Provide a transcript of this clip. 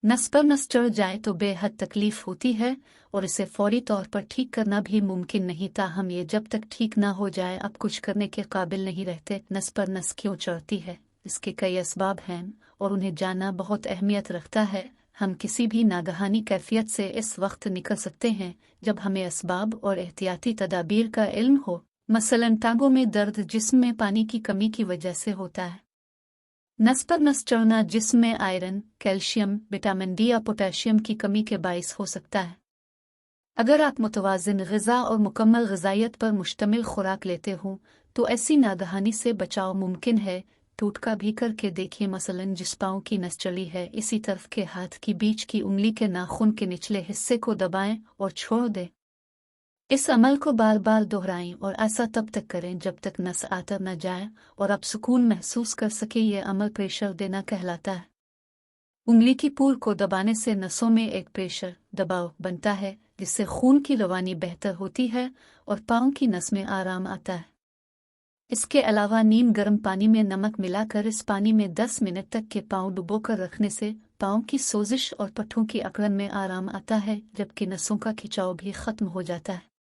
नस पर नस चढ़ जाए तो बेहद तकलीफ होती है और इसे फौरी तौर पर ठीक करना भी मुमकिन नहीं। ताहम ये जब तक ठीक ना हो जाए अब कुछ करने के काबिल नहीं रहते। नस पर नस क्यों चढ़ती है, इसके कई असबाब हैं और उन्हें जानना बहुत अहमियत रखता है। हम किसी भी नागहानी कैफियत से इस वक्त निकल सकते हैं जब हमें असबाब और एहतियाती तदाबीर का इल्म हो। मसलन टांगों में दर्द जिस्म में पानी की कमी की वजह से होता है। नस पर नस चढ़ना जिस्म में आयरन, कैल्शियम, विटामिन डी या पोटेशियम की कमी के बाइस हो सकता है। अगर आप मुतवाज़िन ग़िज़ा और मुकम्मल ग़िज़ाइयत पर मुश्तमिल खुराक लेते हो तो ऐसी नागहानी से बचाव मुमकिन है। टोटका भी करके देखिए। मसलन जिस पाँव की नस चली है इसी तरफ के हाथ की बीच की उंगली के नाखून के निचले हिस्से को दबाएं और छोड़ दें। इस अमल को बार बार दोहराएं और ऐसा तब तक करें जब तक नस आतर न जाए और आप सुकून महसूस कर सके। यह अमल प्रेशर देना कहलाता है। उंगली की पूल को दबाने से नसों में एक प्रेशर दबाव बनता है जिससे खून की रवानी बेहतर होती है और पाँव की नस में आराम आता है। इसके अलावा नीम गर्म पानी में नमक मिलाकर इस पानी में 10 मिनट तक के पाँव डुबोकर रखने से पाँव की सोजिश और पट्ठों की अकड़न में आराम आता है, जबकि नसों का खिंचाव भी खत्म हो जाता है।